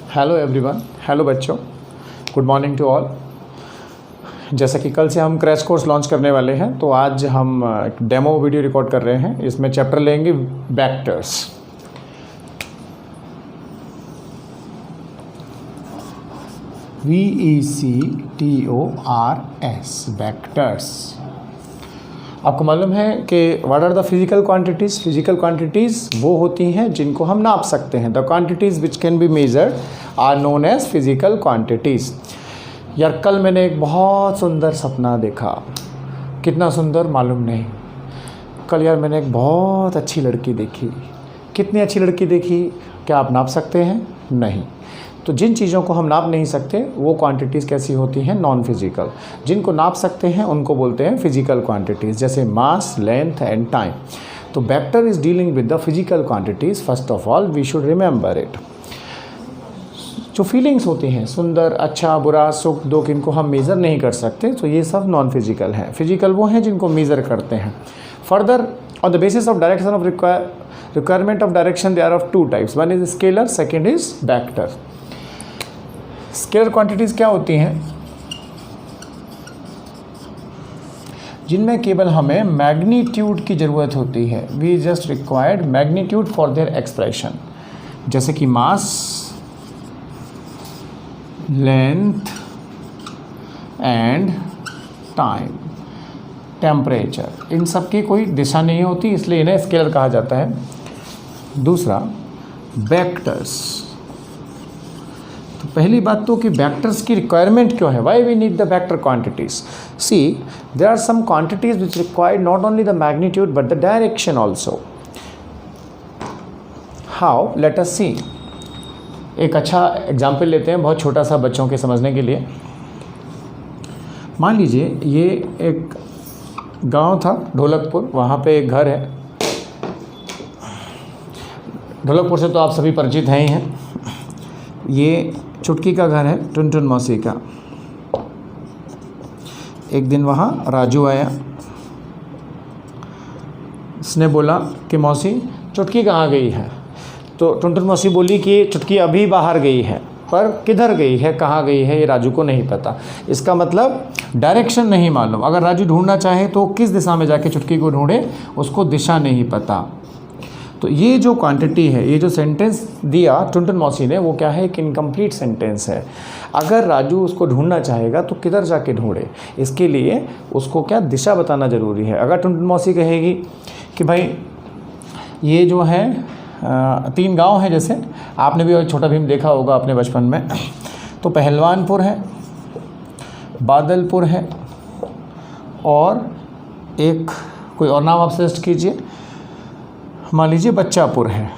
Hello everyone, hello बच्चों, good morning to all. जैसा कि कल से हम क्रैश कोर्स लॉन्च करने वाले हैं, तो आज हम एक डेमो वीडियो रिकॉर्ड कर रहे हैं। इसमें चैप्टर लेंगे वेक्टर्स। VECTORS, vectors. आपको मालूम है कि what are the physical quantities? Physical quantities वो होती हैं जिनको हम नाप सकते हैं। The quantities which can be measured are known as physical quantities. यार कल मैंने एक बहुत सुंदर सपना देखा। कितना सुंदर मालूम नहीं। कल यार मैंने एक बहुत अच्छी लड़की देखी। कितनी अच्छी लड़की देखी? क्या आप नाप सकते हैं? नहीं। तो जिन चीज़ों को हम नाप नहीं सकते वो क्वांटिटीज़ कैसी होती हैं? Non physical. जिनको नाप सकते हैं उनको बोलते हैं फिजिकल क्वांटिटीज़, जैसे मास, लेंथ एंड टाइम। तो vector is dealing with the physical quantities. First of all we should remember it. जो फीलिंग्स होती हैं, सुंदर, अच्छा, बुरा, सुख, दुख, इनको हम मेज़र नहीं कर सकते, तो ये सब नॉन फिजिकल हैं। फिजिकल वो हैं जिनको मेज़र करते हैं। Further, on the basis of direction of requirement of direction, they are of two types. One is scalar, second is vector. Scalar quantities क्या होती हैं? जिनमें केवल हमें मैग्नीट्यूड की ज़रूरत होती है। We just required magnitude for their expression, जैसे कि mass, length and time, temperature. इन सब की कोई दिशा नहीं होती, इसलिए इन्हें स्केलर कहा जाता है। दूसरा, वेक्टर्स। तो पहली बात तो कि वेक्टर्स की रिक्वायरमेंट क्यों है? Why we need the vector quantities? See, there are some quantities which require not only the magnitude but the direction also. How? Let us see. एक अच्छा एग्जाम्पल लेते हैं, बहुत छोटा सा, बच्चों के समझने के लिए। मान लीजिए ये एक गांव था, ढोलकपुर। वहाँ पे एक घर है। ढोलकपुर से तो आप सभी परिचित हैं ही हैं। ये चुटकी का घर है, टुनटुन मौसी का। एक दिन वहाँ राजू आया। उसने बोला कि मौसी, चुटकी कहाँ गई है? तो टुनटुन मौसी बोली कि चुटकी अभी बाहर गई है, पर किधर गई है, कहाँ गई है, ये राजू को नहीं पता। इसका मतलब डायरेक्शन नहीं मालूम। अगर राजू ढूंढना चाहे तो किस दिशा में जाके चुटकी को ढूंढे, उसको दिशा नहीं पता। तो ये जो क्वांटिटी है, ये जो सेंटेंस दिया टुनटुन मौसी ने, वो क्या है? एक इनकम्प्लीट सेंटेंस है। अगर राजू उसको ढूंढना चाहेगा तो किधर जाके ढूंढे? इसके लिए उसको क्या दिशा बताना ज़रूरी है। अगर टुनटुन मौसी कहेगी कि भाई ये जो है 3 गांव हैं, जैसे आपने भी छोटा भीम देखा होगा अपने बचपन में, तो पहलवानपुर है, बादलपुर है, और एक कोई और नाम आप सजेस्ट कीजिए। मान लीजिए बच्चापुर है।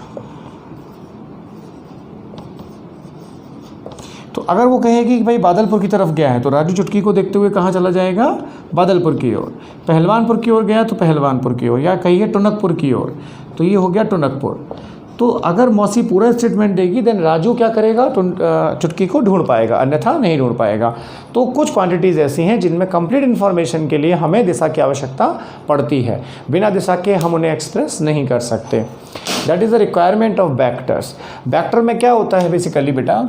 तो अगर वो कहेगी कि भाई बादलपुर की तरफ गया है, तो राजू चुटकी को देखते हुए कहाँ चला जाएगा? बादलपुर की ओर। पहलवानपुर की ओर गया तो पहलवानपुर की ओर, या कहिए टुनकपुर की ओर, तो ये हो गया टुनकपुर। तो अगर मौसी पूरा स्टेटमेंट देगी, देन राजू क्या करेगा? चुटकी को ढूंढ पाएगा, अन्यथा नहीं ढूंढ पाएगा। तो कुछ क्वांटिटीज़ ऐसी हैं जिनमें कंप्लीट इन्फॉर्मेशन के लिए हमें दिशा की आवश्यकता पड़ती है। बिना दिशा के हम उन्हें एक्सप्रेस नहीं कर सकते। That is the requirement of vectors. Vector में क्या होता है बेसिकली बेटा?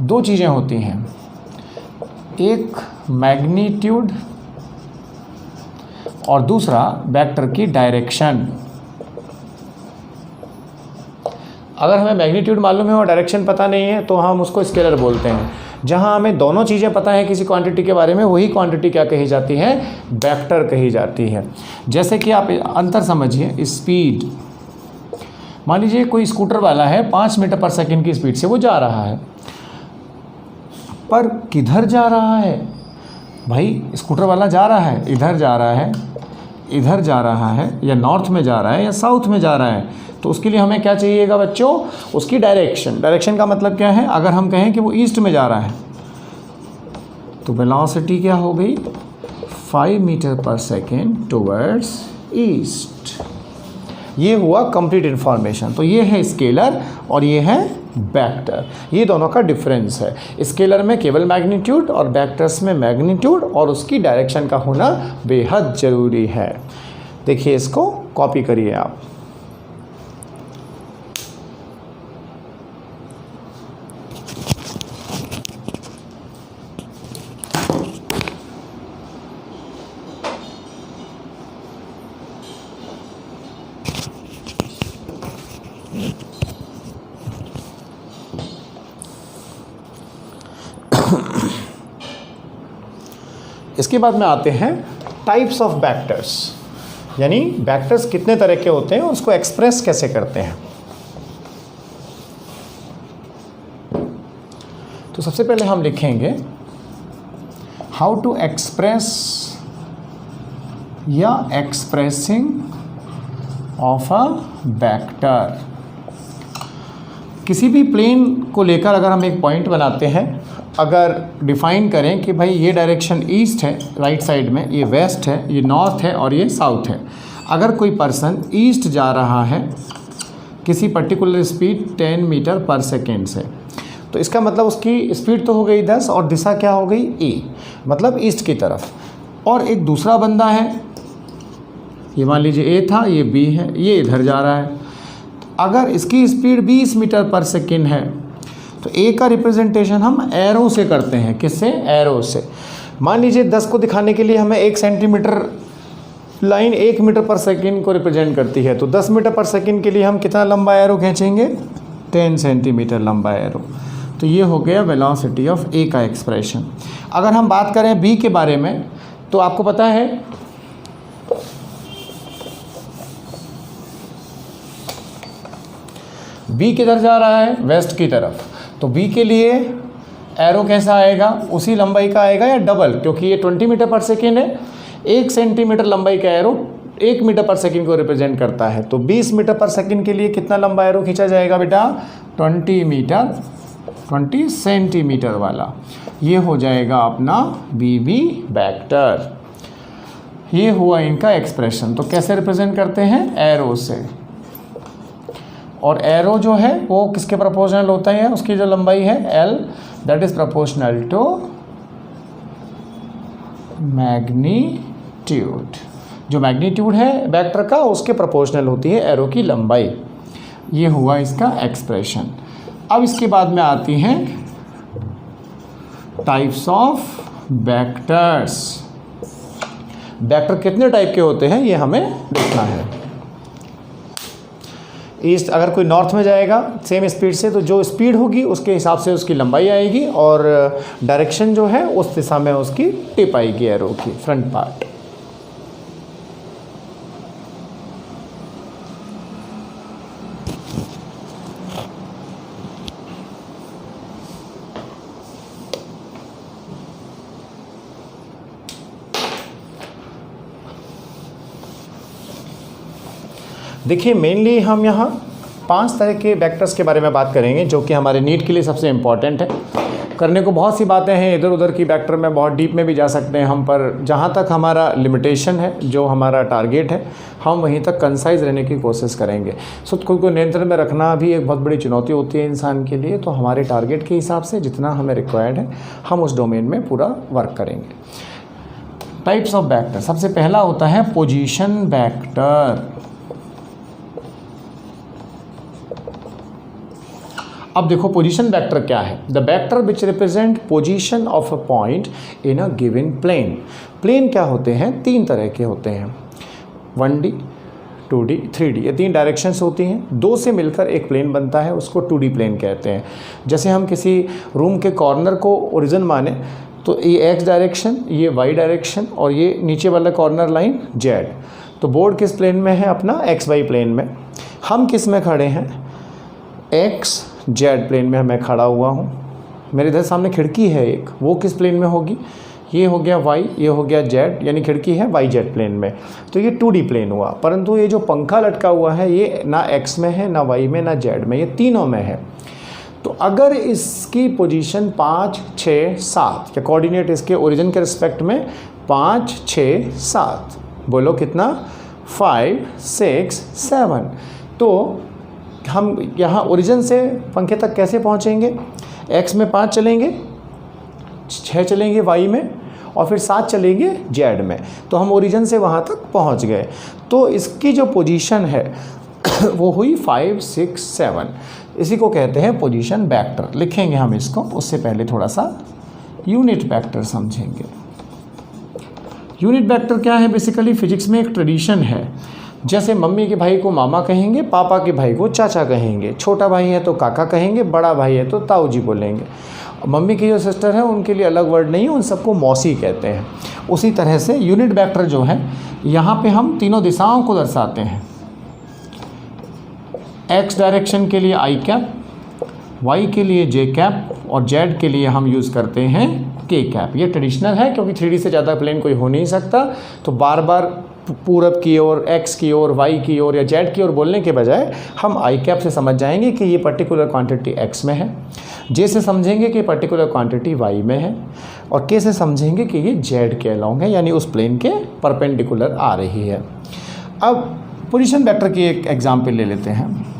2 चीज़ें होती हैं, एक मैग्नीट्यूड और दूसरा वेक्टर की डायरेक्शन। अगर हमें मैग्नीट्यूड मालूम है और डायरेक्शन पता नहीं है तो हम उसको स्केलर बोलते हैं। जहां हमें दोनों चीज़ें पता है किसी क्वांटिटी के बारे में, वही क्वांटिटी क्या कही जाती है? वेक्टर कही जाती है। जैसे कि आप अंतर समझिए, स्पीड। मान लीजिए कोई स्कूटर वाला है, 5 मीटर पर सेकेंड की स्पीड से वो जा रहा है, पर किधर जा रहा है? भाई स्कूटर वाला जा रहा है, इधर जा रहा है, इधर जा रहा है, या नॉर्थ में जा रहा है, या साउथ में जा रहा है। तो उसके लिए हमें क्या चाहिएगा बच्चों? उसकी डायरेक्शन। डायरेक्शन का मतलब क्या है? अगर हम कहें कि वो ईस्ट में जा रहा है, तो वेलोसिटी क्या हो गई? 5 मीटर पर सेकेंड टुवर्ड्स ईस्ट। ये हुआ कंप्लीट इन्फॉर्मेशन। तो ये है स्केलर और ये है वेक्टर। ये दोनों का डिफरेंस है। स्केलर में केवल मैग्नीट्यूड और वेक्टर्स में मैग्नीट्यूड और उसकी डायरेक्शन का होना बेहद ज़रूरी है। देखिए, इसको कॉपी करिए आप। इसके बाद में आते हैं टाइप्स ऑफ वेक्टर्स, यानी वेक्टर्स कितने तरह के होते हैं, उसको एक्सप्रेस कैसे करते हैं। तो सबसे पहले हम लिखेंगे हाउ टू एक्सप्रेस या एक्सप्रेसिंग ऑफ अ वेक्टर। किसी भी प्लेन को लेकर अगर हम एक पॉइंट बनाते हैं, अगर डिफाइन करें कि भाई ये डायरेक्शन ईस्ट है राइट साइड में, ये वेस्ट है, ये नॉर्थ है और ये साउथ है। अगर कोई पर्सन ईस्ट जा रहा है किसी पर्टिकुलर स्पीड 10 मीटर पर सेकेंड से, तो इसका मतलब उसकी स्पीड तो हो गई 10 और दिशा क्या हो गई ए, मतलब ईस्ट की तरफ। और एक दूसरा बंदा है, ये मान लीजिए ए था, ये बी है, ये इधर जा रहा है। अगर इसकी स्पीड 20 मीटर पर सेकेंड है तो ए का रिप्रेजेंटेशन हम एरो से करते हैं। किससे? एरो से। मान लीजिए 10 को दिखाने के लिए हमें 1 सेंटीमीटर लाइन 1 मीटर पर सेकेंड को रिप्रेजेंट करती है, तो 10 मीटर पर सेकेंड के लिए हम कितना लंबा एरो खींचेंगे? 10 सेंटीमीटर लंबा एरो। तो ये हो गया वेलोसिटी ऑफ ए का एक्सप्रेशन। अगर हम बात करें बी के बारे में, तो आपको पता है बी किधर जा रहा है? वेस्ट की तरफ। तो बी के लिए एरो कैसा आएगा? उसी लंबाई का आएगा या डबल, क्योंकि ये 20 मीटर पर सेकेंड है। 1 सेंटीमीटर लंबाई का एरो 1 मीटर पर सेकेंड को रिप्रेजेंट करता है। तो 20 मीटर पर सेकेंड के लिए कितना लंबा एरो खींचा जाएगा बेटा? 20 सेंटीमीटर वाला। ये हो जाएगा अपना BB वेक्टर। ये हुआ इनका एक्सप्रेशन। तो कैसे रिप्रेजेंट करते हैं? एरो से। और एरो जो है वो किसके प्रोपोर्शनल होता है? उसकी जो लंबाई है L, that is proportional to magnitude. जो मैग्नीट्यूड है वेक्टर का, उसके प्रोपोर्शनल होती है एरो की लंबाई। ये हुआ इसका एक्सप्रेशन। अब इसके बाद में आती हैं टाइप्स ऑफ वेक्टर्स। वेक्टर कितने टाइप के होते हैं ये हमें देखना है। ईस्ट, अगर कोई नॉर्थ में जाएगा सेम स्पीड से, तो जो स्पीड होगी उसके हिसाब से उसकी लंबाई आएगी, और डायरेक्शन जो है उस दिशा में उसकी टिप आएगी एरो की, फ्रंट पार्ट। देखिए मेनली हम यहाँ 5 तरह के वेक्टर्स के बारे में बात करेंगे, जो कि हमारे नीट के लिए सबसे इम्पॉर्टेंट है। करने को बहुत सी बातें हैं इधर उधर की, वेक्टर में बहुत डीप में भी जा सकते हैं हम, पर जहाँ तक हमारा लिमिटेशन है, जो हमारा टारगेट है, हम वहीं तक कंसाइज रहने की कोशिश करेंगे। सो खुद को नियंत्रण में रखना भी एक बहुत बड़ी चुनौती होती है इंसान के लिए। तो हमारे टारगेट के हिसाब से जितना हमें रिक्वायर्ड है, हम उस डोमेन में पूरा वर्क करेंगे। टाइप्स ऑफ वेक्टर, सबसे पहला होता है पोजीशन वेक्टर। अब देखो पोजीशन वेक्टर क्या है। The vector which represent position of a point in a given plane. Plane क्या होते हैं? 3 तरह के होते हैं, 1D, 2D, 3D। ये 3 डायरेक्शंस होती हैं। 2 से मिलकर एक प्लेन बनता है, उसको 2D प्लेन कहते हैं। जैसे हम किसी रूम के कॉर्नर को ओरिजिन माने, तो ये X डायरेक्शन, ये Y डायरेक्शन, और ये नीचे वाला कॉर्नर लाइन Z। तो बोर्ड किस प्लेन में है? अपना XY प्लेन में। हम किस में खड़े हैं? XZ प्लेन में मैं खड़ा हुआ हूँ। मेरे इधर सामने खिड़की है एक, वो किस प्लेन में होगी? ये हो गया Y, ये हो गया Z, यानी खिड़की है YZ प्लेन में। तो ये 2D प्लेन हुआ। परंतु ये जो पंखा लटका हुआ है, ये ना X में है, ना Y में, ना Z में, ये तीनों में है। तो अगर इसकी पोजीशन 5, 6, 7 या कोऑर्डिनेट इसके ओरिजिन के रिस्पेक्ट में 5, 6, 7, बोलो कितना? 5, 6, 7। तो हम यहाँ ओरिजिन से पंखे तक कैसे पहुँचेंगे? X में 5 चलेंगे, 6 चलेंगे Y में, और फिर 7 चलेंगे Z में। तो हम ओरिजिन से वहाँ तक पहुँच गए। तो इसकी जो पोजीशन है वो हुई 5, 6, 7। इसी को कहते हैं पोजीशन वेक्टर। लिखेंगे हम इसको, उससे पहले थोड़ा सा यूनिट वेक्टर समझेंगे। यूनिट वेक्टर क्या है? बेसिकली फिजिक्स में एक ट्रेडिशन है। जैसे मम्मी के भाई को मामा कहेंगे, पापा के भाई को चाचा कहेंगे, छोटा भाई है तो काका कहेंगे, बड़ा भाई है तो ताऊ जी बोलेंगे। मम्मी की जो सिस्टर है उनके लिए अलग वर्ड नहीं है, उन सबको मौसी कहते हैं। उसी तरह से यूनिट वेक्टर जो है यहाँ पे हम तीनों दिशाओं को दर्शाते हैं। एक्स डायरेक्शन के लिए आई कैप, वाई के लिए जे कैप और जेड के लिए हम यूज़ करते हैं के कैप। ये ट्रेडिशनल है क्योंकि 3D से ज़्यादा प्लेन कोई हो नहीं सकता, तो बार बार पूरब की ओर, एक्स की ओर, वाई की ओर या जेड की ओर बोलने के बजाय हम आई कैप से समझ जाएंगे कि ये पर्टिकुलर क्वांटिटी एक्स में है, जे से समझेंगे कि पर्टिकुलर क्वांटिटी वाई में है, और के से समझेंगे कि ये जेड के अलोंग है, यानी उस प्लेन के परपेंडिकुलर आ रही है। अब पोजीशन वेक्टर की एक एग्जाम्पल ले लेते हैं।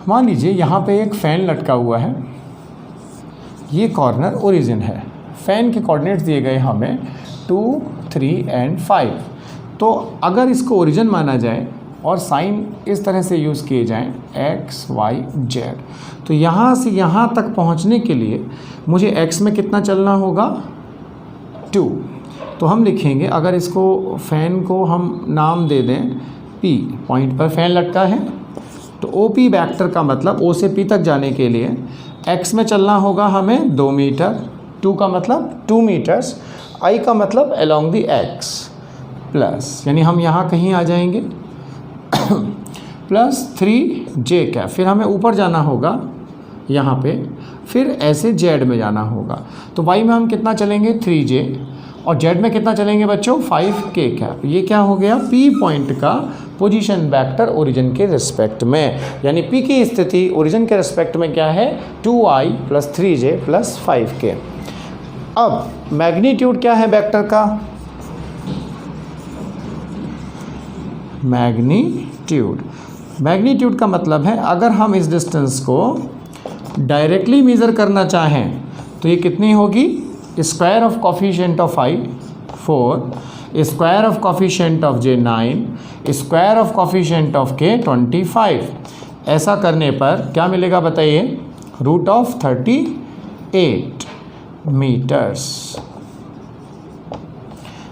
मान लीजिए यहाँ पे एक फ़ैन लटका हुआ है, ये कॉर्नर ओरिजिन है। फ़ैन के कोऑर्डिनेट्स दिए गए हमें 2, 3 एंड 5। तो अगर इसको ओरिजिन माना जाए और साइन इस तरह से यूज़ किए जाएं एक्स, वाई, जेड, तो यहाँ से यहाँ तक पहुँचने के लिए मुझे एक्स में कितना चलना होगा 2। तो हम लिखेंगे, अगर इसको फ़ैन को हम नाम दे दें P, पॉइंट पर फ़ैन लटका है, तो OP वेक्टर का मतलब O से P तक जाने के लिए x में चलना होगा हमें 2 मीटर, 2 का मतलब 2 मीटर्स, I का मतलब along the x प्लस, यानी हम यहाँ कहीं आ जाएंगे प्लस 3j कैप। फिर हमें ऊपर जाना होगा यहाँ पे, फिर ऐसे z में जाना होगा। तो y में हम कितना चलेंगे 3j, और z में कितना चलेंगे बच्चों 5k कैप। ये क्या हो गया P पॉइंट का पोजीशन वेक्टर ओरिजिन के रिस्पेक्ट में, यानी P की स्थिति ओरिजिन के रिस्पेक्ट में क्या है 2i plus 3j plus 5k। अब मैग्नीट्यूड क्या है वेक्टर का, मैग्नीट्यूड का मतलब है अगर हम इस डिस्टेंस को डायरेक्टली मेज़र करना चाहें तो ये कितनी होगी, square of coefficient of i 4, square of coefficient of j 9, square of coefficient of k 25। ऐसा करने पर क्या मिलेगा बताइए, √38 मीटर्स।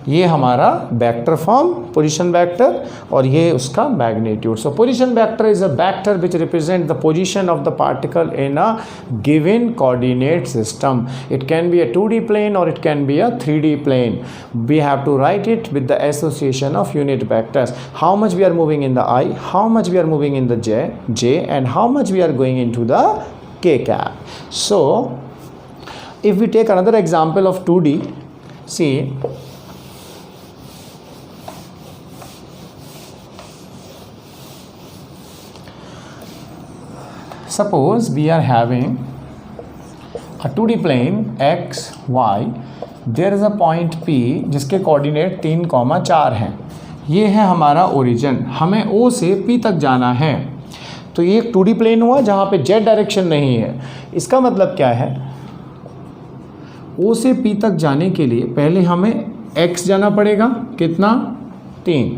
ये हमारा वेक्टर फॉर्म पोजीशन वेक्टर, और ये उसका magnitude. So position vector is a vector which represent the position of the particle in a given coordinate system. It can be a 2D plane or it can be a 3D plane. We have to write it with the association of unit vectors. How much we are moving in the I, how much we are moving in the j, and how much we are going into the k cap. So if we take another example of 2D, see, suppose we are having a 2D plane x, y, there is a point P जिसके coordinate 3,4 हैं। ये है हमारा origin, हमें O से P तक जाना है। तो ये एक 2D प्लेन हुआ जहाँ पे z डायरेक्शन नहीं है। इसका मतलब क्या है, O से P तक जाने के लिए पहले हमें x जाना पड़ेगा, कितना 3,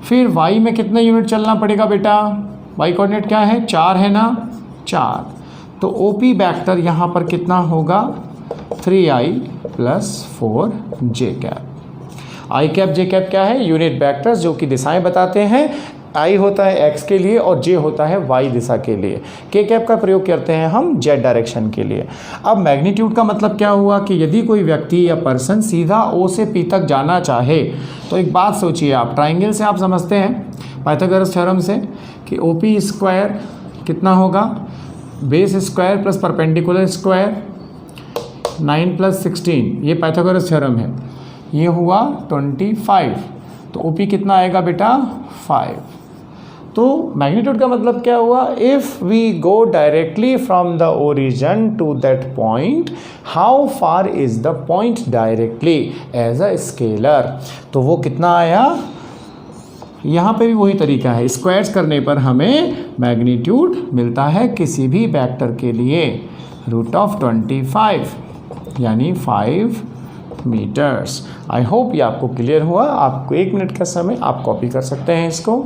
फिर y में कितना यूनिट चलना पड़ेगा बेटा, y कोऑर्डिनेट क्या है 4 है ना, 4। तो OP वेक्टर यहाँ पर कितना होगा 3i प्लस 4j कैप। आई कैप जे कैप क्या है, यूनिट वेक्टर्स जो कि दिशाएं बताते हैं। आई होता है x के लिए और j होता है y दिशा के लिए। k कैप का प्रयोग करते हैं हम z डायरेक्शन के लिए। अब मैग्नीट्यूड का मतलब क्या हुआ कि यदि कोई व्यक्ति या पर्सन सीधा O से P तक जाना चाहे, तो एक बात सोचिए आप, ट्राइंगल से आप समझते हैं पाइथागोरस थ्योरम से कि OP स्क्वायर कितना होगा, base square plus perpendicular square 9 plus 16, ये पाइथागोरस थ्योरम है। ये हुआ 25, तो OP कितना आएगा बेटा 5। तो मैग्नीट्यूड का मतलब क्या हुआ, if we go directly from the origin to that point, how far is the point directly as a scalar. तो वो कितना आया, यहाँ पे भी वही तरीका है, स्क्वायर्स करने पर हमें मैग्नीट्यूड मिलता है किसी भी वेक्टर के लिए √25 यानी 5 मीटर्स। आई होप ये आपको क्लियर हुआ। आपको 1 मिनट का समय, आप कॉपी कर सकते हैं इसको।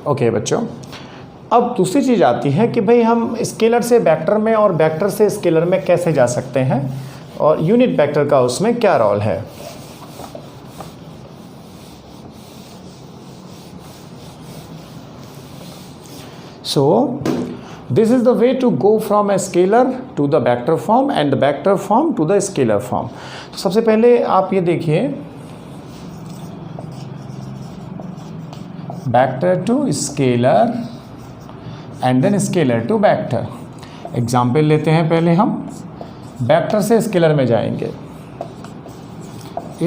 ओके बच्चों, अब दूसरी चीज़ आती है कि भाई हम स्केलर से वेक्टर में और वेक्टर से स्केलर में कैसे जा सकते हैं और यूनिट वेक्टर का उसमें क्या रोल है। So this is the way to go from a scalar to the vector form and the vector form to the scalar form। तो सबसे पहले आप ये देखिए, vector to scalar and then scalar to vector। Example लेते हैं, पहले हम वेक्टर से स्केलर में जाएंगे।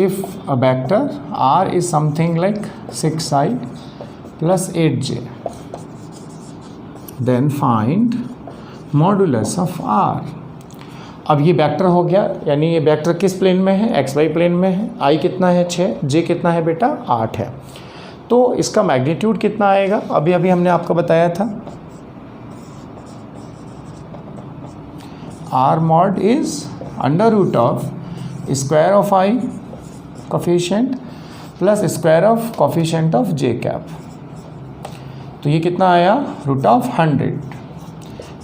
If a vector r is something like 6i plus 8j, then find modulus of r। अब ये वेक्टर हो गया, यानी ये वेक्टर किस प्लेन में है, एक्स वाई प्लेन में है। i कितना है 6, j कितना है बेटा 8 है। तो इसका मैग्नीट्यूड कितना आएगा, अभी अभी हमने आपको बताया था, r mod is under root of square of i coefficient plus square of coefficient of j cap. तो ये कितना आया, root of 100।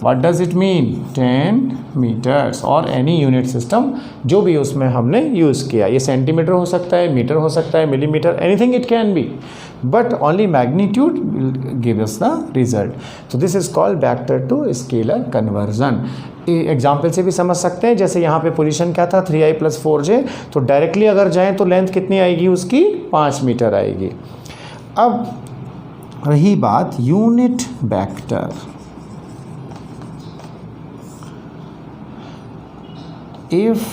What does it mean, 10 meters और एनी यूनिट सिस्टम जो भी उसमें हमने यूज़ किया। ये सेंटीमीटर हो सकता है, मीटर हो सकता है, millimetre, anything it can be, but only magnitude will give us the result. तो this is called vector to scalar conversion. Example से भी समझ सकते हैं, जैसे यहाँ पे पोजीशन क्या था 3i + 4j, तो डायरेक्टली अगर जाएँ तो लेंथ कितनी आएगी उसकी, 5 मीटर आएगी। अब रही बात unit vector, if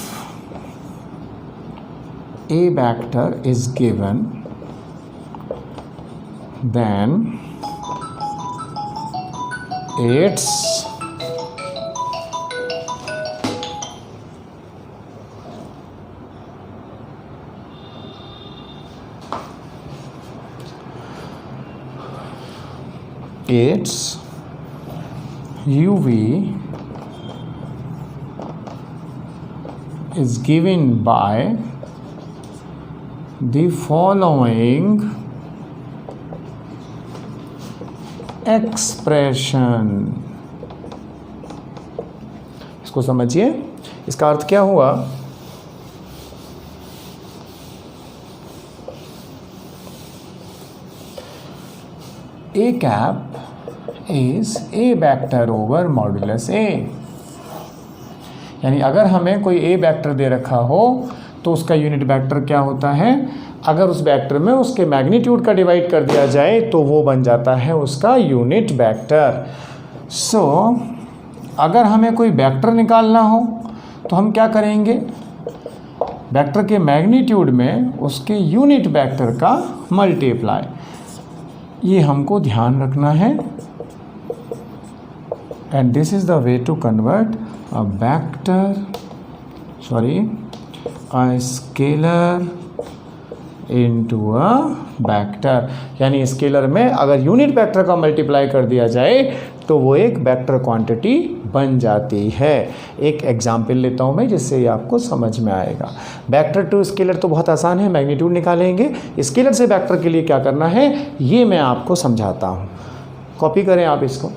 a vector is given, then its UV is given by the following expression। इसको समझिए, इसका अर्थ क्या हुआ, a cap is a vector over modulus a। यानी अगर हमें कोई ए वेक्टर दे रखा हो तो उसका यूनिट वेक्टर क्या होता है, अगर उस वेक्टर में उसके मैग्नीट्यूड का डिवाइड कर दिया जाए तो वो बन जाता है उसका यूनिट वेक्टर। सो अगर हमें कोई वेक्टर निकालना हो तो हम क्या करेंगे, वेक्टर के मैग्नीट्यूड में उसके यूनिट वेक्टर का मल्टीप्लाई, ये हमको ध्यान रखना है। And this is the way to convert a scalar into a vector। यानी स्केलर में अगर यूनिट वेक्टर का मल्टीप्लाई कर दिया जाए तो वो एक वेक्टर क्वांटिटी बन जाती है। एक एग्जाम्पल लेता हूँ मैं जिससे ये आपको समझ में आएगा। वेक्टर टू स्केलर तो बहुत आसान है, मैग्नीट्यूड निकालेंगे। स्केलर से वेक्टर के लिए क्या करना है ये मैं आपको समझाता हूँ, कॉपी करें आप इसको।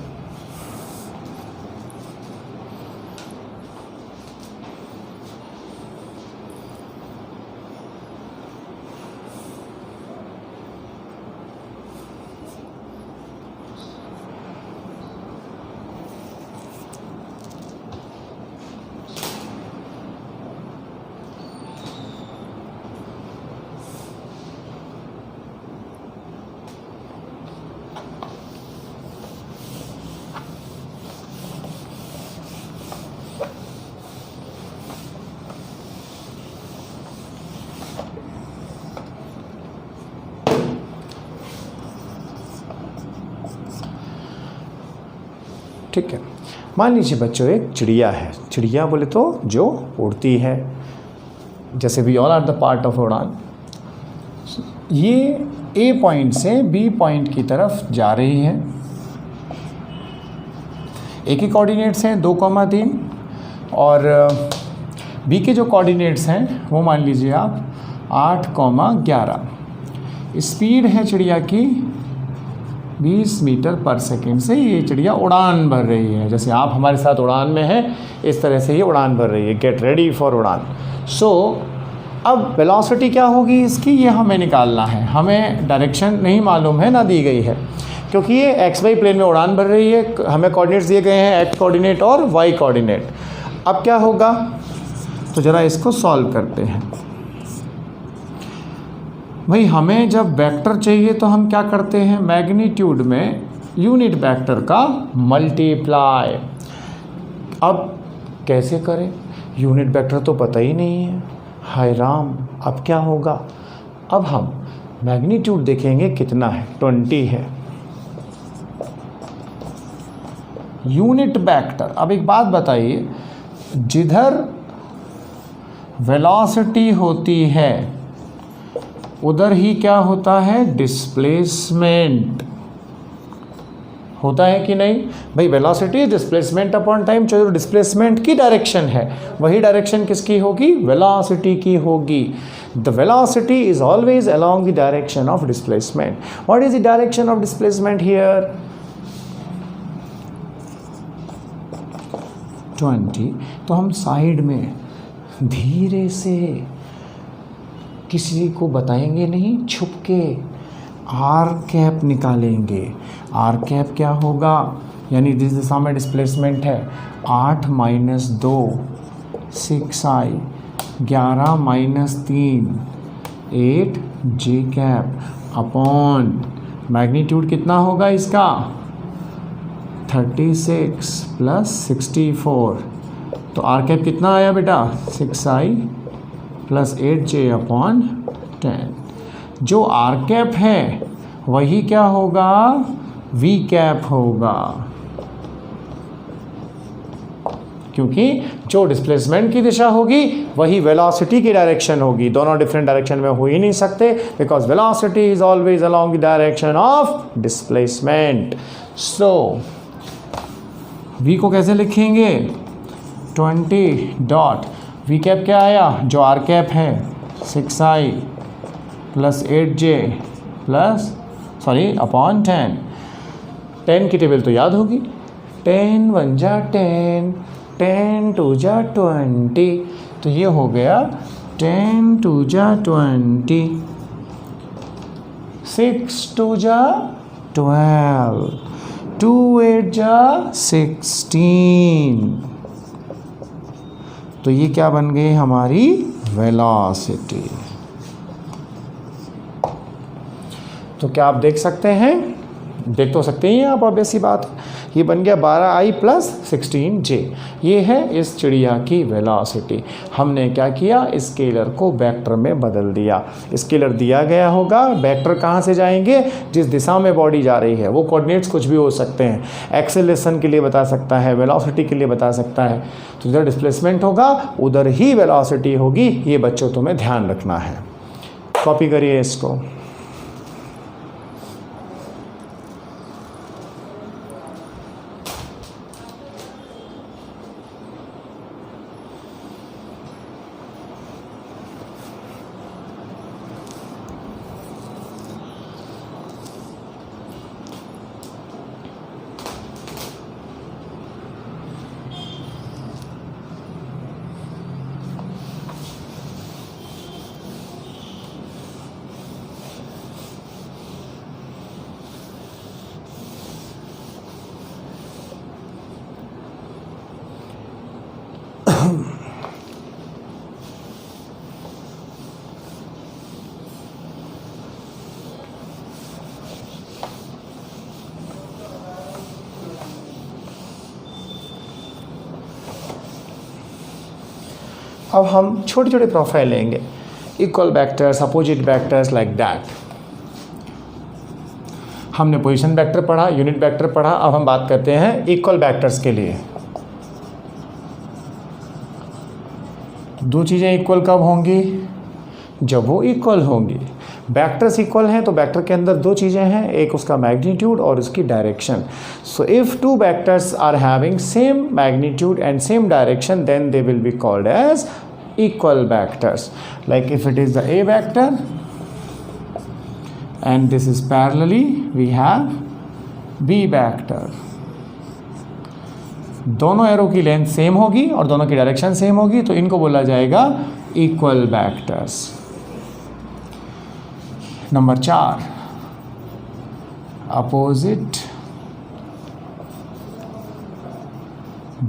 ठीक है, मान लीजिए बच्चों एक चिड़िया है। चिड़िया बोले तो जो उड़ती है, जैसे we all are the part of उड़ान। ये ए पॉइंट से बी पॉइंट की तरफ जा रही है। ए के कोऑर्डिनेट्स हैं 2,3 और बी के जो कोऑर्डिनेट्स हैं वो मान लीजिए आप 8,11। स्पीड है चिड़िया की 20 मीटर पर सेकेंड से ये चिड़िया उड़ान भर रही है। जैसे आप हमारे साथ उड़ान में हैं, इस तरह से ये उड़ान भर रही है। गेट रेडी फॉर उड़ान। सो अब वेलोसिटी क्या होगी इसकी, ये हमें निकालना है। हमें डायरेक्शन नहीं मालूम है, ना दी गई है, क्योंकि ये एक्स वाई प्लेन में उड़ान भर रही है। हमें कोऑर्डिनेट्स दिए गए हैं, एक्स कोऑर्डिनेट और वाई कोऑर्डिनेट। अब क्या होगा, तो ज़रा इसको सॉल्व करते हैं। भाई हमें जब वेक्टर चाहिए तो हम क्या करते हैं, मैग्नीट्यूड में यूनिट वेक्टर का मल्टीप्लाई। अब कैसे करें, यूनिट वेक्टर तो पता ही नहीं है। हाय राम, अब क्या होगा। अब हम मैग्नीट्यूड देखेंगे कितना है, 20 है। यूनिट वेक्टर, अब एक बात बताइए, जिधर वेलोसिटी होती है उधर ही क्या होता है, डिस्प्लेसमेंट होता है कि नहीं। भाई वेलोसिटी डिस्प्लेसमेंट अपॉन टाइम, जो डिस्प्लेसमेंट की डायरेक्शन है वही डायरेक्शन किसकी होगी, वेलोसिटी की होगी। The velocity is always along the direction of displacement. What is the direction of displacement here, 20। तो हम साइड में धीरे से, किसी को बताएंगे नहीं, छुप के आर कैप निकालेंगे। आर कैप क्या होगा, यानी जिस दिशा में डिस्प्लेसमेंट है, 8 - 2 6i, 11 - 3 8 जे कैप अपॉन मैग्नीट्यूड कितना होगा इसका, 36 + 64। तो आर कैप कितना आया बेटा, 6i + 8j अपॉन 10। जो आर कैप है वही क्या होगा, वी कैप होगा, क्योंकि जो डिस्प्लेसमेंट की दिशा होगी वही वेलोसिटी की डायरेक्शन होगी। दोनों डिफरेंट डायरेक्शन में हो ही नहीं सकते, because velocity is always along the direction of displacement. So we को कैसे लिखेंगे, 20 डॉट वी कैप क्या आया, जो आर कैप है 6i + 8j अपॉन 10। 10 की टेबल तो याद होगी, 10 × 1 = 10, 10 × 2 = 20। तो ये हो गया 10 × 2 = 20, 6 × 2 = 12, 2 × 8 = 16। तो ये क्या बन गई हमारी वेलोसिटी। तो क्या आप देख सकते हैं, देख तो सकते ही हैं आप, ऑब्वियस सी बात है। ये बन गया 12i + 16j। ये है इस चिड़िया की वेलोसिटी। हमने क्या किया, स्केलर को वेक्टर में बदल दिया। स्केलर दिया गया होगा, वेक्टर कहाँ से जाएंगे, जिस दिशा में बॉडी जा रही है। वो कोऑर्डिनेट्स कुछ भी हो सकते हैं, एक्सेलरेशन के लिए बता सकता है, वेलोसिटी के लिए बता सकता है। तो जिधर डिस्प्लेसमेंट होगा उधर ही वेलोसिटी होगी। ये बच्चों तुम्हें ध्यान रखना है। कॉपी करिए इसको। अब हम छोटे छोटे प्रोफाइल लेंगे, equal vectors, opposite vectors, like that. हमने पोजीशन वेक्टर पढ़ा, यूनिट वेक्टर पढ़ा। अब हम बात करते हैं इक्वल वेक्टर्स के लिए। दो चीज़ें इक्वल कब होंगी, जब वो इक्वल होंगी। वेक्टर्स इक्वल हैं तो वेक्टर के अंदर दो चीज़ें हैं, एक उसका मैग्नीट्यूड और उसकी direction. So if two vectors are having same magnitude and same direction, then they will be called as equal vectors. Like if it is the A vector and this is parallelly we have B vector, दोनों arrow की length same होगी और दोनों की direction same होगी, तो इनको बोला जाएगा equal vectors. Number 4, opposite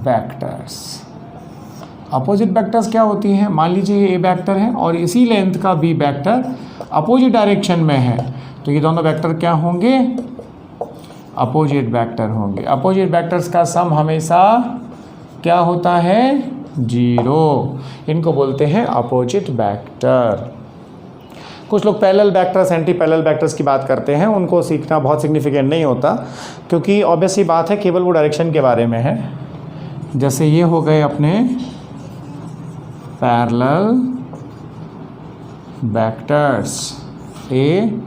vectors. Opposite vectors क्या होती हैं? मान लीजिए ये ए वेक्टर है और इसी लेंथ का बी वेक्टर अपोजिट डायरेक्शन में है, तो ये दोनों वेक्टर क्या होंगे? अपोजिट वेक्टर होंगे। अपोजिट वेक्टर्स का सम हमेशा क्या होता है? 0। इनको बोलते हैं अपोजिट वेक्टर। कुछ लोग parallel vectors, anti parallel vectors की बात करते हैं, उनको सीखना बहुत सिग्निफिकेंट नहीं होता, क्योंकि ऑब्वियस ही बात है केवल वो डायरेक्शन के बारे में है। जैसे ये हो गए अपने पैरेलल वेक्टर्स ए,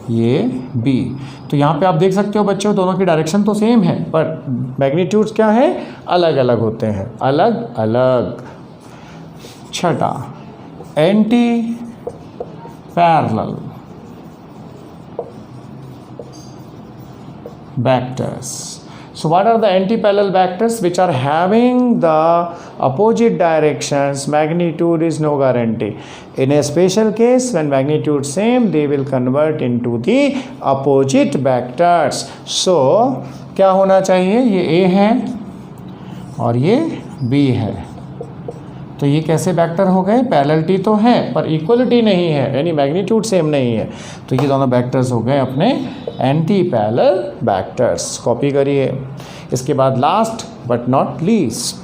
ये बी। तो यहाँ पे आप देख सकते हो बच्चों, दोनों की डायरेक्शन तो सेम है पर मैग्नीट्यूड्स क्या है? अलग अलग होते हैं, अलग अलग। छठा, anti parallel vectors. So what are the anti-parallel vectors? Which are having the opposite directions, magnitude is no guarantee. In a special case, when magnitude same, they will convert into the opposite vectors. So क्या होना चाहिए? ये A है और ये B है, तो ये कैसे वेक्टर हो गए? पैरेललिटी तो है पर इक्वलिटी नहीं है, यानी मैग्नीट्यूड सेम नहीं है, तो ये दोनों वेक्टर्स हो गए अपने एंटी पैरेलल वेक्टर्स। कॉपी करिए। इसके बाद लास्ट बट नॉट लीस्ट,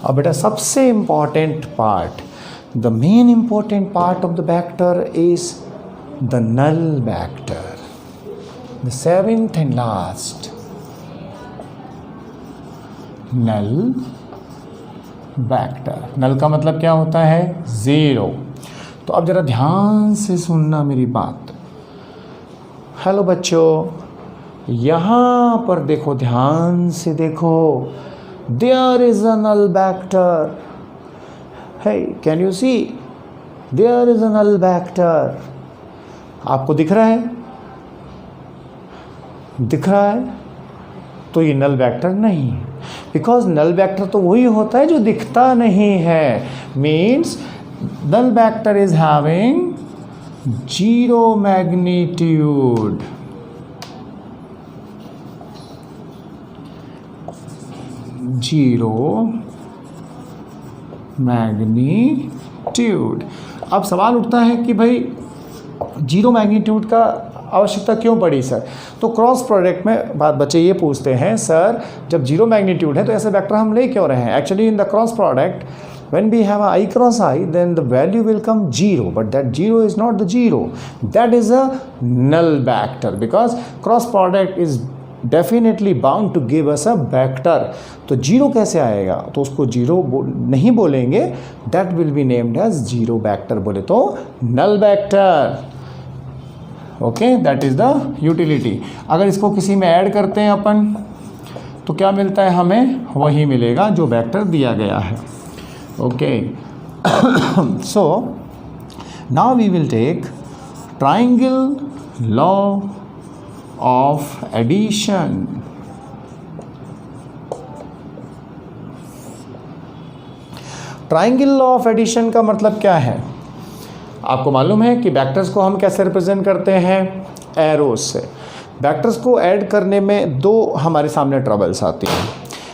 अब बेटा सबसे important part, the main important part of the vector is the null vector, the seventh and last, null vector. Null का मतलब क्या होता है? 0। तो अब जरा ध्यान से सुनना मेरी बात। हेलो बच्चों, यहाँ पर देखो, ध्यान से देखो, there is a null vector. Hey, can you see? There is a null vector. आपको दिख रहा है? दिख रहा है? तो ये नल वेक्टर नहीं है, बिकॉज नल वेक्टर तो वही होता है जो दिखता नहीं है। Means null vector is having 0 magnitude. Magnitude. अब सवाल उठता है कि भाई 0 मैग्नीट्यूड का आवश्यकता क्यों पड़ी सर? तो क्रॉस प्रोडक्ट में बात बच्चे ये पूछते हैं, सर जब 0 मैग्नीट्यूड है तो ऐसे वेक्टर हम ले क्यों रहे हैं? Actually in the cross product, when we have I cross I, then the value will come 0, but that 0 is not the 0, that is a null vector, because cross product is definitely bound to give us a vector. तो 0 कैसे आएगा? तो उसको 0 नहीं बोलेंगे, that will be named as 0 vector, बोले तो null vector। Okay, that is the utility. अगर इसको किसी में ऐड करते हैं अपन तो क्या मिलता है हमें? वही मिलेगा जो वेक्टर दिया गया है। Okay, so now we will take triangle law of addition. Triangle law of addition का मतलब क्या है? आपको मालूम है कि वेक्टर्स को हम कैसे रिप्रेजेंट करते हैं? एरोज से। वेक्टर्स को ऐड करने में 2 हमारे सामने ट्रबल्स आती हैं।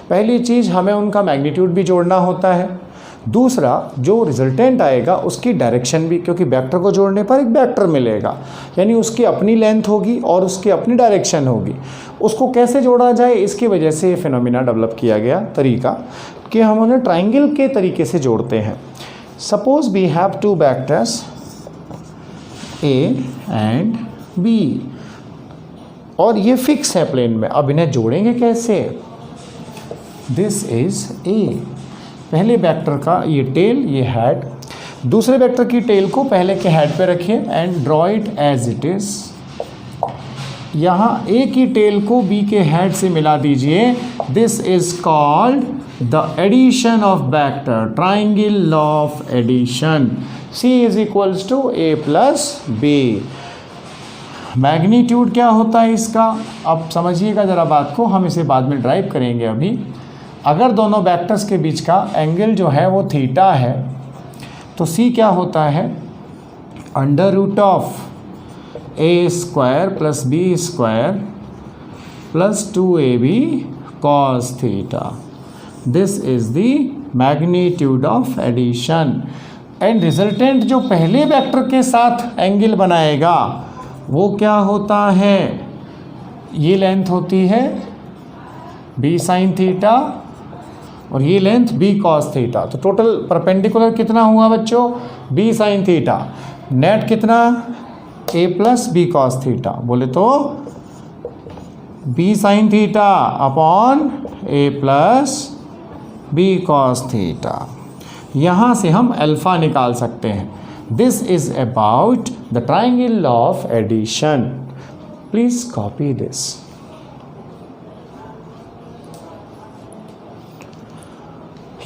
पहली चीज़, हमें उनका मैग्नीट्यूड भी जोड़ना होता है। दूसरा जो रिजल्टेंट आएगा उसकी डायरेक्शन भी, क्योंकि वेक्टर को जोड़ने पर एक वेक्टर मिलेगा, यानी उसकी अपनी लेंथ होगी और उसकी अपनी डायरेक्शन होगी। उसको कैसे जोड़ा जाए, इसकी वजह से ये फिनोमिना डेवलप किया गया तरीका कि हम उन्हें ट्राइंगल के तरीके से जोड़ते हैं। Suppose we have two vectors A and B और ये फिक्स है प्लेन में। अब इन्हें जोड़ेंगे कैसे? दिस इज ए, पहले वेक्टर का ये टेल, ये हेड, दूसरे वेक्टर की टेल को पहले के हेड पे रखिए and draw it as it is. यहाँ ए की टेल को बी के हेड से मिला दीजिए। This is called the addition of vector, triangle law of addition. C is equals to A plus B. Magnitude क्या होता है इसका, अब समझिएगा ज़रा बात को, हम इसे बाद में ड्राइव करेंगे। अभी अगर दोनों वेक्टर्स के बीच का एंगल जो है वो थीटा है तो सी क्या होता है, under root of A square plus B square plus 2ab cos theta. This is the magnitude of addition. And resultant जो पहले वेक्टर के साथ एंगल बनाएगा वो क्या होता है, ये लेंथ होती है b sin थीटा और ये लेंथ b cos थीटा। तो टोटल परपेंडिकुलर कितना हुआ बच्चों, b sin थीटा। नेट कितना, a plus B cos theta. बोले तो b sin theta upon a plus B cos theta. यहाँ से हम अल्फ़ा निकाल सकते हैं। This is about the triangle law of addition. Please copy this.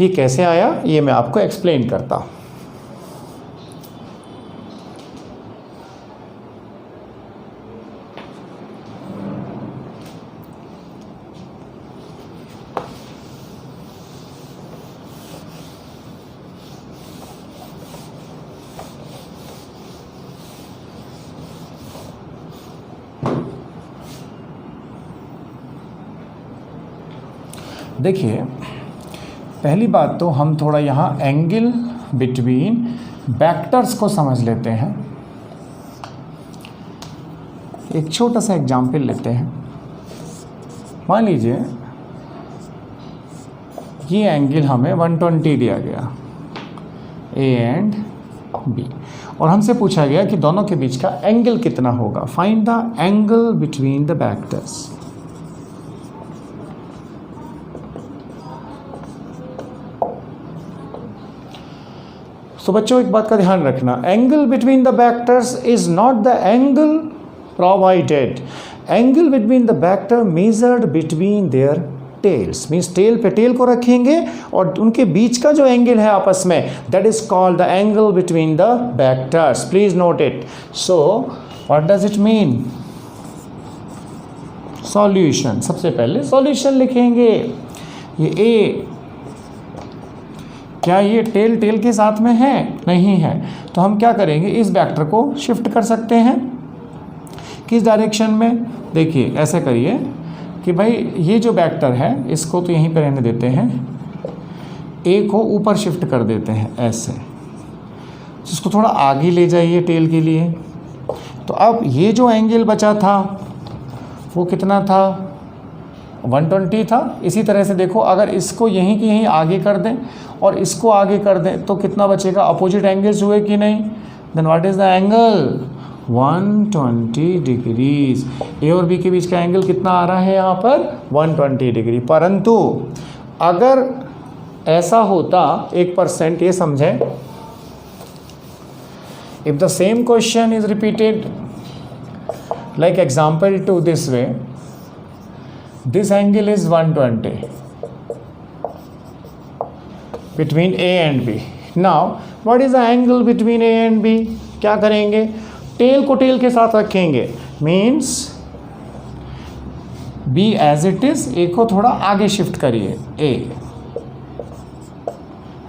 ये कैसे आया ये मैं आपको एक्सप्लेन करता हूँ। देखिए, पहली बात तो हम थोड़ा यहाँ एंगल बिटवीन वेक्टर्स को समझ लेते हैं। एक छोटा सा एग्जाम्पल लेते हैं। मान लीजिए ये एंगल हमें 120 दिया गया, ए एंड बी, और हमसे पूछा गया कि दोनों के बीच का एंगल कितना होगा। Find the angle between the vectors. तो बच्चों एक बात का ध्यान रखना, angle between the vectors is not the angle provided. Angle between the vector measured between their tails, means tail पे टेल को रखेंगे और उनके बीच का जो एंगल है आपस में, that is called the angle between the vectors. Please note it. So what does it mean? Solution, सबसे पहले सॉल्यूशन लिखेंगे। ये ए, क्या ये टेल टेल के साथ में है? नहीं है। तो हम क्या करेंगे, इस वेक्टर को शिफ्ट कर सकते हैं। किस डायरेक्शन में? देखिए ऐसे करिए कि भाई ये जो वेक्टर है इसको तो यहीं पर रहने देते हैं, ए को ऊपर शिफ्ट कर देते हैं ऐसे, इसको थोड़ा आगे ले जाइए टेल के लिए। तो अब ये जो एंगल बचा था वो कितना था, 120 था। इसी तरह से देखो, अगर इसको यहीं की यहीं आगे कर दें और इसको आगे कर दें तो कितना बचेगा, अपोजिट एंगल्स हुए कि नहीं। Then what is the angle, 120 degrees. A और बी के बीच का एंगल कितना आ रहा है यहाँ पर, 120 डिग्री। परंतु अगर ऐसा होता 1%, ये समझें, if the same question is repeated like example to this way, this angle is 120 between A and B. Now what is the angle between A and B? क्या करेंगे, टेल को टेल के साथ रखेंगे, means B as it is, A को थोड़ा आगे shift करिए। A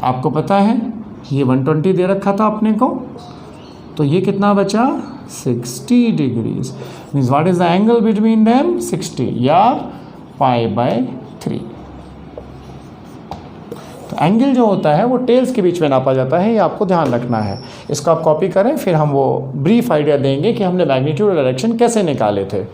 आपको पता है ये 120 दे रखा था अपने को, तो ये कितना बचा, 60 degrees. Means what is the angle between them, 60 या π/3। तो एंगल जो होता है वो टेल्स के बीच में नापा जाता है, ये आपको ध्यान रखना है। इसको आप कॉपी करें, फिर हम वो ब्रीफ आइडिया देंगे कि हमने मैग्नीट्यूड और डायरेक्शन कैसे निकाले थे।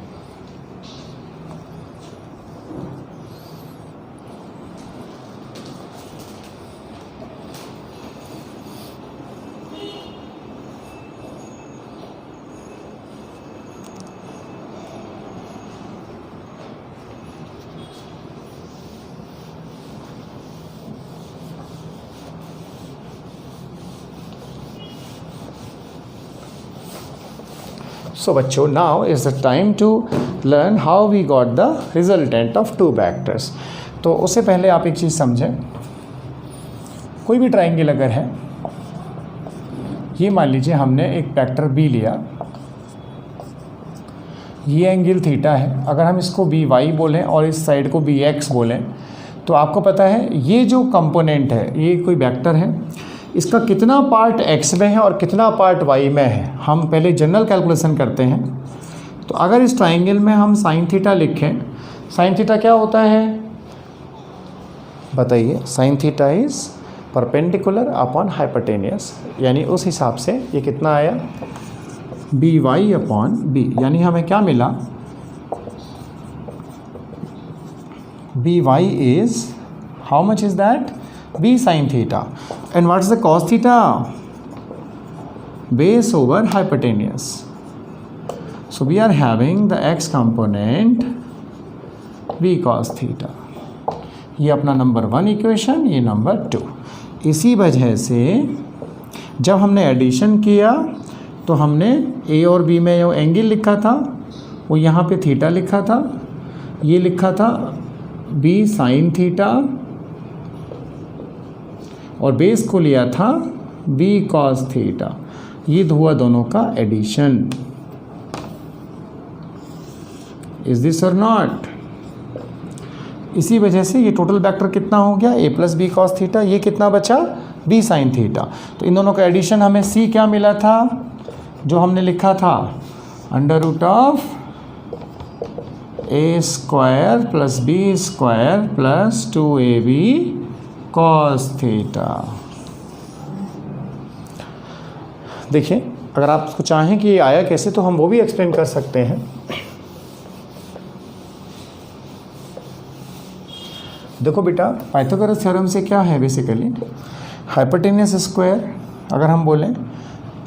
So बच्चों, now is the time to learn how we got the resultant of two vectors। तो उससे पहले आप एक चीज़ समझें, कोई भी ट्राइंगल अगर है, ये मान लीजिए हमने एक वेक्टर बी लिया, ये एंगल थीटा है, अगर हम इसको बी वाई बोलें और इस साइड को बी एक्स बोलें, तो आपको पता है ये जो कंपोनेंट है, ये कोई वेक्टर है, इसका कितना पार्ट x में है और कितना पार्ट y में है, हम पहले जनरल कैलकुलेशन करते हैं। तो अगर इस ट्राइंगल में हम साइन थीटा लिखें, साइन थीटा क्या होता है बताइए? Sine theta is perpendicular upon hypotenuse, यानी उस हिसाब से ये कितना आया, बी वाई अपॉन बी, यानी हमें क्या मिला, B Y is how much is that, b sin theta, and what is the cos theta, base over hypotenuse। So we are having the x component b cos theta, ये अपना number 1 equation, ये number 2। इसी वजह से जब हमने addition किया तो हमने a और b में जो एंगल लिखा था वो यहाँ पे थीटा लिखा था, ये लिखा था b sin थीटा, और बेस को लिया था b cos थीटा, ये हुआ दोनों का एडिशन। इज दिस और नॉट? इसी वजह से ये टोटल वेक्टर कितना हो गया, a plus B cos theta, ये कितना बचा, b साइन थीटा। तो इन दोनों का एडिशन हमें c क्या मिला था, जो हमने लिखा था under root of a square plus b square plus 2ab cos theta. देखिए, अगर आप उसको चाहें कि ये आया कैसे, तो हम वो भी एक्सप्लेन कर सकते हैं। देखो बेटा, पाइथागोरस थ्योरम से क्या है बेसिकली, हाइपोटेनियस स्क्वायर अगर हम बोलें,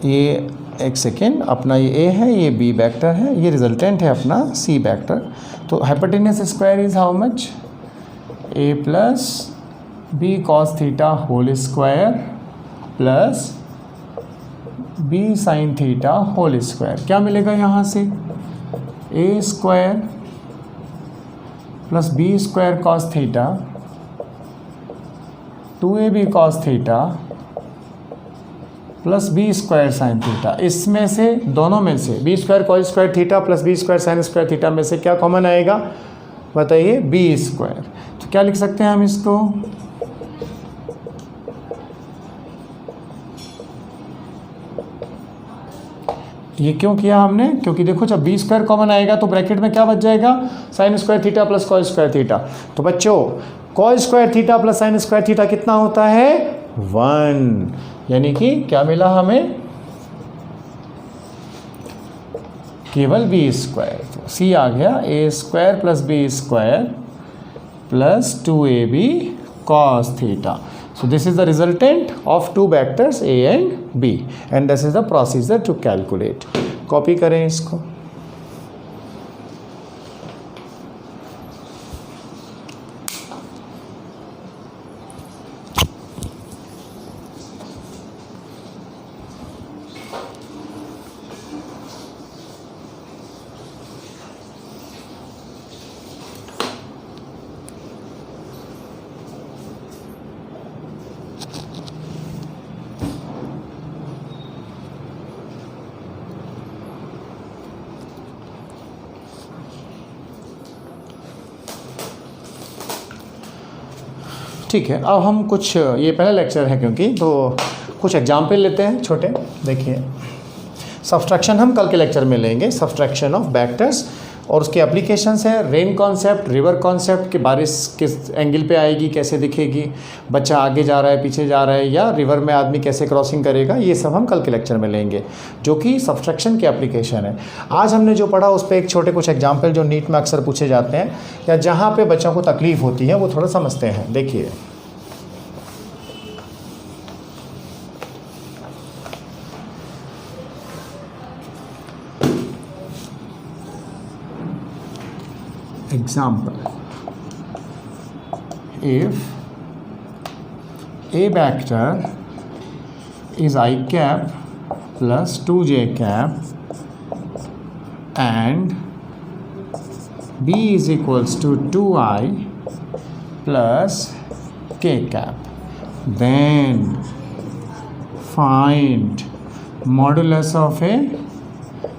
ये एक सेकेंड, अपना ये a है, ये b वेक्टर है, ये रिजल्टेंट है अपना c वेक्टर। तो hypotenuse square is how much, a plus b cos theta whole square plus b sin theta whole square. क्या मिलेगा यहाँ से, a square plus b square cos theta 2ab cos theta plus b square sin theta. इसमें से, दोनों में से b square cos square theta plus b square sin square theta में से क्या कॉमन आएगा बताइए, b स्क्वायर। तो क्या लिख सकते हैं हम इसको, ये क्यों किया हमने, क्योंकि देखो जब बी स्क्वायर कॉमन आएगा तो ब्रैकेट में क्या बच जाएगा, sine square theta plus cos square theta. तो बच्चों, cos square theta plus sine square theta कितना होता है, 1, यानी कि क्या मिला हमें, केवल बी स्क्वायर। तो सी आ गया, A square plus B square plus 2ab cos theta. So this is the resultant of two vectors a and b, and this is the procedure to calculate। Copy करें इसको। ठीक है, अब हम कुछ, ये पहला लेक्चर है क्योंकि, तो कुछ एग्जाम्पल लेते हैं छोटे। देखिए, सब्सट्रैक्शन हम कल के लेक्चर में लेंगे, सब्सट्रैक्शन ऑफ वेक्टर्स। और उसके एप्लीकेशंस है रेन कॉन्सेप्ट, रिवर कॉन्सेप्ट कि बारिश किस एंगल पे आएगी, कैसे दिखेगी, बच्चा आगे जा रहा है पीछे जा रहा है, या रिवर में आदमी कैसे क्रॉसिंग करेगा, ये सब हम कल के लेक्चर में लेंगे जो कि सब्सट्रैक्शन की एप्लीकेशन है। आज हमने जो पढ़ा उस पर एक छोटे कुछ एग्जाम्पल जो नीट में अक्सर पूछे जाते हैं या जहाँ पर बच्चों को तकलीफ होती है वो थोड़ा समझते हैं। देखिए example, if a vector is I cap plus 2j cap and b is equals to 2i plus k cap, then find modulus of a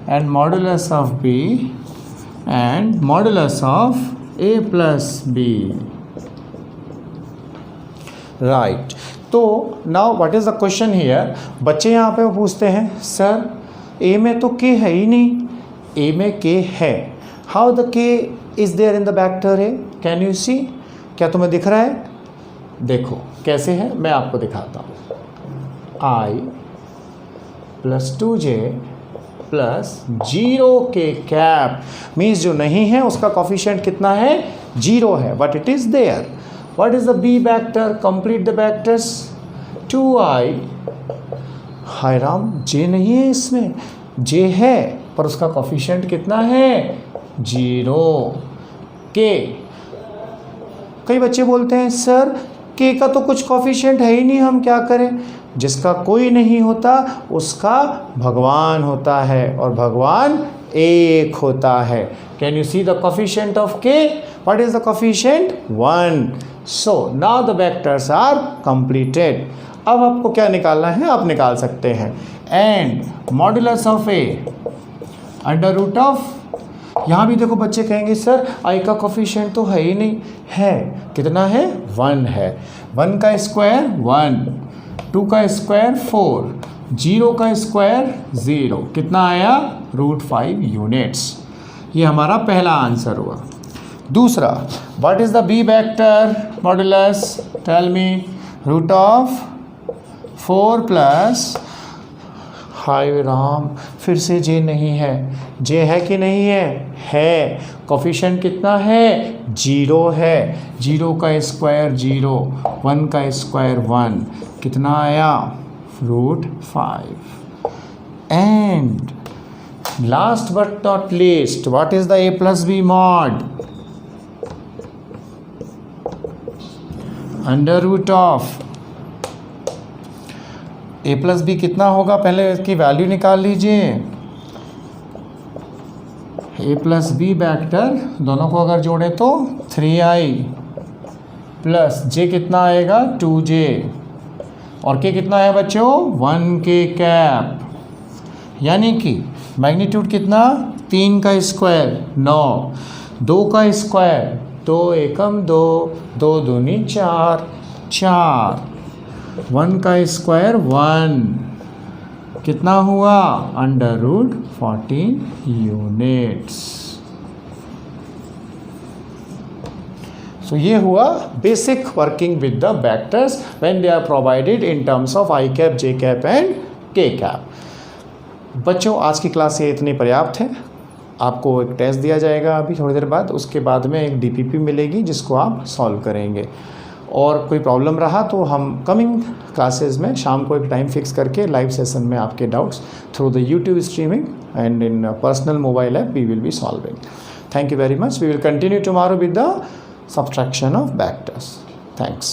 and modulus of b and modulus of a plus b. Right. तो now what is the question here? बच्चे यहाँ पे पूछते हैं sir a में तो k है ही नहीं, a में k है, how the k is there in the vector a? Can you see? क्या तुम्हें दिख रहा है? देखो कैसे है, मैं आपको दिखाता हूँ। i plus 2j plus 0k cap means जो नहीं है उसका कोफिशिएंट कितना है, 0 है, but it is there. What is the B vector? Complete the vectors. 2i, हाय राम j नहीं है इसमें, j है पर उसका कोफिशिएंट कितना है, 0। k, कई बच्चे बोलते हैं सर k का तो कुछ कोफिशिएंट है ही नहीं, हम क्या करें? जिसका कोई नहीं होता उसका भगवान होता है और भगवान एक होता है। Can you see the coefficient of k? What is the coefficient? 1। So now the vectors are completed. अब आपको क्या निकालना है, आप निकाल सकते हैं and modulus of a under root of, यहाँ भी देखो बच्चे कहेंगे सर i का कोफिशिएंट तो है ही नहीं, है कितना है, 1 है। 1 का स्क्वायर 1, 2 का स्क्वायर 4, 0 का स्क्वायर 0, कितना आया, √5 यूनिट्स। ये हमारा पहला आंसर हुआ। दूसरा, what is the B vector modulus? Tell me. Root of 4 plus, हाय राम फिर से जे नहीं है, जे है कि नहीं है, कोफिशिएंट कितना है, 0 है। 0 का स्क्वायर 0, 1 का स्क्वायर 1, कितना आया, √5। And last but not least, what is the a plus B mod? Under root of a plus B कितना होगा, पहले इसकी वैल्यू निकाल लीजिए। a प्लस बी वेक्टर दोनों को अगर जोड़े तो 3i प्लस j कितना आएगा, 2j, और k कितना है बच्चों, 1k कैप, यानी कि मैग्नीट्यूड कितना, 3 का स्क्वायर 9, 2 का स्क्वायर 2 एकम 2, 2 दूनी 4, 4, 1 का स्क्वायर 1, कितना हुआ, अंडर रूट 14 यूनिट्स। सो ये हुआ basic working with the vectors when they are provided in terms of I cap, J cap and K cap. बच्चों आज की क्लास ये इतनी पर्याप्त है। आपको एक टेस्ट दिया जाएगा अभी थोड़ी देर बाद, उसके बाद में एक डीपीपी मिलेगी जिसको आप सॉल्व करेंगे। और कोई प्रॉब्लम रहा तो हम कमिंग क्लासेस में शाम को एक टाइम फिक्स करके लाइव सेशन में आपके doubts through the YouTube streaming and in personal mobile app we will be solving. Thank you very much. We will continue tomorrow with the subtraction of vectors. Thanks.